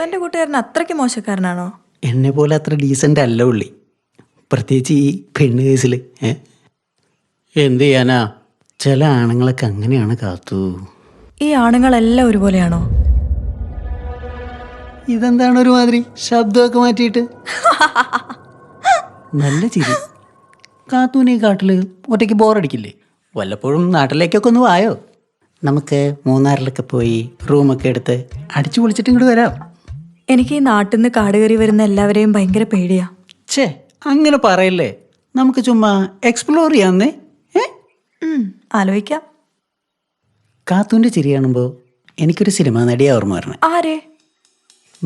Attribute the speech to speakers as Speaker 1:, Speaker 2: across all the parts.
Speaker 1: തൻ്റെ കൂട്ടുകാരൻ അത്രയ്ക്ക് മോശക്കാരനാണോ?
Speaker 2: എന്നെ പോലെ അത്ര ഡീസൻ്റ് അല്ല ഉള്ളി, പ്രത്യേകിച്ച് ഈ പെണ്ണ് കേസിൽ. എന്ത് ചെയ്യാനാ, ചില ആണുങ്ങളൊക്കെ അങ്ങനെയാണ് കാത്തു.
Speaker 1: ഈ ആണുങ്ങളെല്ലാം ഒരുപോലെയാണോ?
Speaker 2: ഇതെന്താണ് ഒരുമാതിരി ശബ്ദമൊക്കെ മാറ്റിയിട്ട്? നല്ല ചിരി. കാത്തൂന് ഈ കാട്ടിൽ ഒറ്റയ്ക്ക് ബോറടിക്കില്ലേ? വല്ലപ്പോഴും നാട്ടിലേക്കൊക്കെ ഒന്ന് വായോ, നമുക്ക് മൂന്നാറിലൊക്കെ പോയി റൂമൊക്കെ എടുത്ത് അടിച്ചു പൊളിച്ചിട്ട് ഇങ്ങോട്ട് വരാം.
Speaker 1: എനിക്ക് ഈ നാട്ടിൽ നിന്ന് കാട് കയറി വരുന്ന എല്ലാവരെയും ഭയങ്കര പേടിയാ.
Speaker 2: ഛേ, അങ്ങനെ പറയല്ലേ, നമുക്ക് ചുമ്മാ എക്സ്പ്ലോർ ചെയ്യാന്നേ.
Speaker 1: ആലോചിക്കാം.
Speaker 2: കാത്തൂൻ്റെ ചിരി കാണുമ്പോൾ എനിക്കൊരു സിനിമ നടിയെ ഓർമ്മ വരണേ.
Speaker 1: ആരെ?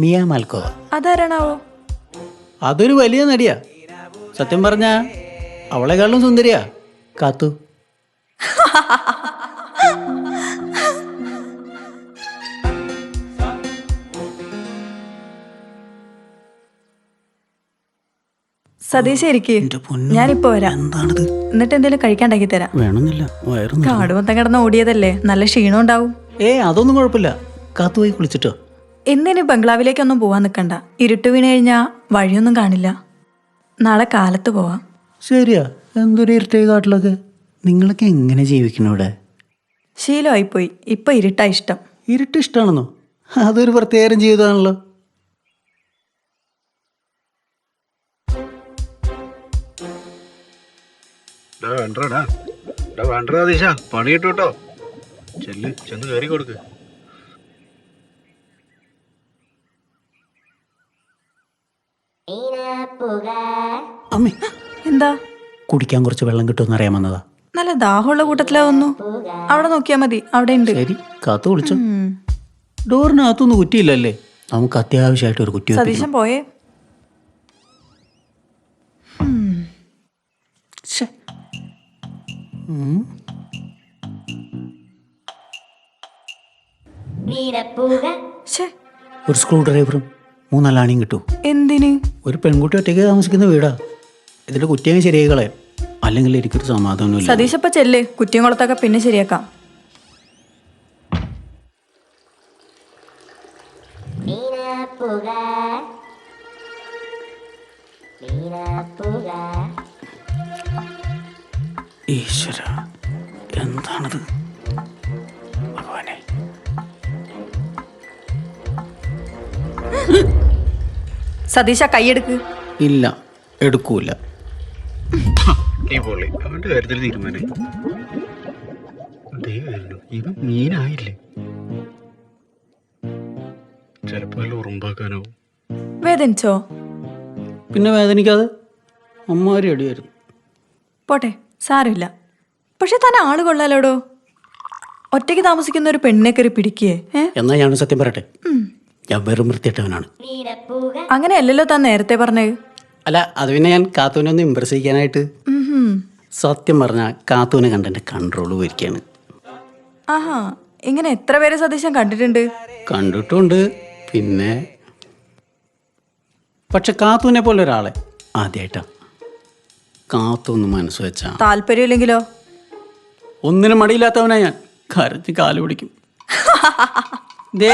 Speaker 2: മിയ മാൽക്കോവ.
Speaker 1: അതാരാണാവോ?
Speaker 2: അതൊരു വലിയ നടിയാ. സത്യം പറഞ്ഞാ അവളെക്കാളും സുന്ദരിയാ കാത്തു.
Speaker 1: സതീശ ഇരിക്കേ, ഞാനിപ്പോ വരാം.
Speaker 2: എന്താണിത്?
Speaker 1: എന്നിട്ട് എന്തെങ്കിലും കഴിക്കാണ്ടാക്കി തരാം.
Speaker 2: വേണമെന്നില്ല, വയറും
Speaker 1: കാട് മൊത്തം കിടന്ന് ഓടിയതല്ലേ, നല്ല ക്ഷീണം ഉണ്ടാവും.
Speaker 2: അതൊന്നും കുഴപ്പമില്ല. കാത്തു പോയി കുളിച്ചിട്ടോ.
Speaker 1: ഇന്നിനി ബംഗ്ലാവിലേക്കൊന്നും പോവാൻ നിൽക്കണ്ട. ഇരുട്ട് വീണ് കഴിഞ്ഞാൽ വഴിയൊന്നും കാണില്ല. നാളെ കാലത്ത് പോവാം.
Speaker 2: ശരിയാ, എന്തൊരു ഇരുട്ടായി കാട്ടിലൊക്കെ. നിങ്ങളൊക്കെ എങ്ങനെ ജീവിക്കണം ഇവിടെ?
Speaker 1: ശീലമായിപ്പോയി. ഇപ്പൊ ഇരുട്ടാ ഇഷ്ടം.
Speaker 2: ഇരുട്ട് ഇഷ്ടമാണെന്നോ? അതൊരു പ്രത്യേക ജീവിതമാണല്ലോ.
Speaker 3: പണി കിട്ടൂട്ടോ. ചെന്ന് കയറി കൊടുക്ക്.
Speaker 2: അമ്മേ,
Speaker 1: എന്താ?
Speaker 2: കുടിക്കാൻ കുറച്ച് വെള്ളം കിട്ടുമെന്ന് അറിയാൻ വന്നതാ.
Speaker 1: നല്ല ദാഹമുള്ള കൂട്ടത്തിലാവുന്നു. അവിടെ നോക്കിയാ മതി, അവിടെ ഉണ്ട്.
Speaker 2: ശരി, കാത്തു വിളിച്ചോ. ഡോറിനകത്തൊന്നും കുറ്റിയില്ലല്ലേ? നമുക്ക് അത്യാവശ്യമായിട്ട് ഒരു കുറ്റി.
Speaker 1: സതീശൻ പോയേ?
Speaker 2: ഒരു സ്ക്രൂ ഡ്രൈവറും 3-4 ആണിയും കിട്ടൂ.
Speaker 1: എന്തിന്?
Speaker 2: ഒരു പെൺകുട്ടി ഒറ്റയ്ക്ക് താമസിക്കുന്ന വീടാ. ഇതിന്റെ കുറ്റിയും ശരിയായി കളയാം, അല്ലെങ്കിൽ എനിക്കൊരു സമാധാനമില്ല.
Speaker 1: സതീശപ്പ ചെല്ല്, കുറ്റിയും കുളത്തൊക്കെ പിന്നെ ശരിയാക്കാം.
Speaker 2: ഈശ്വര, എന്താണത് ഭഗവാനെ?
Speaker 1: സതീശ കൈയെടുക്ക്.
Speaker 2: ഇല്ല, എടുക്കൂല.
Speaker 3: അവന്റെ കാര്യത്തിൽ തീരുമാനം. ഇവൻ മീനായില്ലേ? ചിലപ്പോ ഉറുമ്പാക്കാനാവും.
Speaker 1: വേദനിച്ചോ?
Speaker 2: പിന്നെ വേദനിക്കാതെ, അമ്മാരി അടിയായിരുന്നു.
Speaker 1: പോട്ടെ, സാരമില്ല. പക്ഷെ തന്നെ ആള് കൊള്ളാലോടോ. ഒറ്റയ്ക്ക് താമസിക്കുന്ന ഒരു പെണ്ണിനെ കയറി പിടിക്കേ?
Speaker 2: എന്നാ ഞാൻ സത്യം പറയട്ടെ, ഞാൻ വെറും വൃത്തിയിട്ടവനാണ്.
Speaker 1: അങ്ങനെയല്ലല്ലോ താൻ നേരത്തെ പറഞ്ഞത്.
Speaker 2: അല്ല, അത് പിന്നെ ഞാൻ കാത്തൂനെ ഒന്ന് ഇമ്പ്രസ് ചെയ്യാനായിട്ട്. സത്യം പറഞ്ഞാൽ കാത്തൂനെ കണ്ട എൻ്റെ കൺട്രോൾ പോയിരിക്കുകയാണ്.
Speaker 1: ആഹാ, ഇങ്ങനെ എത്ര പേരെ സതീശൻ കണ്ടിട്ടുണ്ട്?
Speaker 2: കണ്ടിട്ടുണ്ട്. പിന്നെ പക്ഷെ കാത്തൂനെ പോലെ ഒരാളെ ആദ്യമായിട്ടാ. കാത്തൂന്ന് മനസ്സ് വെച്ചാ.
Speaker 1: താല്പര്യമില്ലെങ്കിലോ?
Speaker 2: ഒന്നിനും മടിയില്ലാത്തവനാ ഞാൻ. കരച്ച് കാല് പിടിക്കും. ദേ,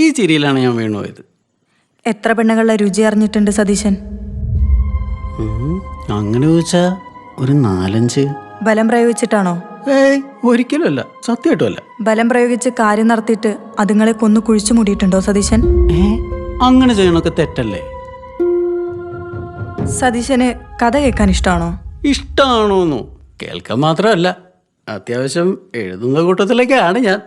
Speaker 2: ഈ ചിരിയിലാണ് ഞാൻ വീണുപോയത്.
Speaker 1: എത്ര പെണ്ണുങ്ങളുടെ രുചി അറിഞ്ഞിട്ടുണ്ട് സതീശൻ?
Speaker 2: അങ്ങനെ ചോദിച്ചാ ഒരു 4-5.
Speaker 1: ബലം പ്രയോഗിച്ചിട്ടാണോ?
Speaker 2: ഒരിക്കലും അല്ല, സത്യമായിട്ടും അല്ല.
Speaker 1: ബലം പ്രയോഗിച്ച് കാര്യം നടത്തിയിട്ട് അതുങ്ങളെ കൊന്നു കുഴിച്ചു മൂടിയിട്ടുണ്ടോ സതീശൻ?
Speaker 2: അങ്ങനെ ചെയ്യണൊക്കെ തെറ്റല്ലേ?
Speaker 1: സതീശന് കഥ കേൾക്കാൻ ഇഷ്ടമാണോ?
Speaker 2: ഇഷ്ടമാണോന്നോ? കേൾക്കാൻ മാത്രമല്ല, അത്യാവശ്യം എഴുതുന്ന കൂട്ടത്തിലൊക്കെയാണ് ഞാൻ.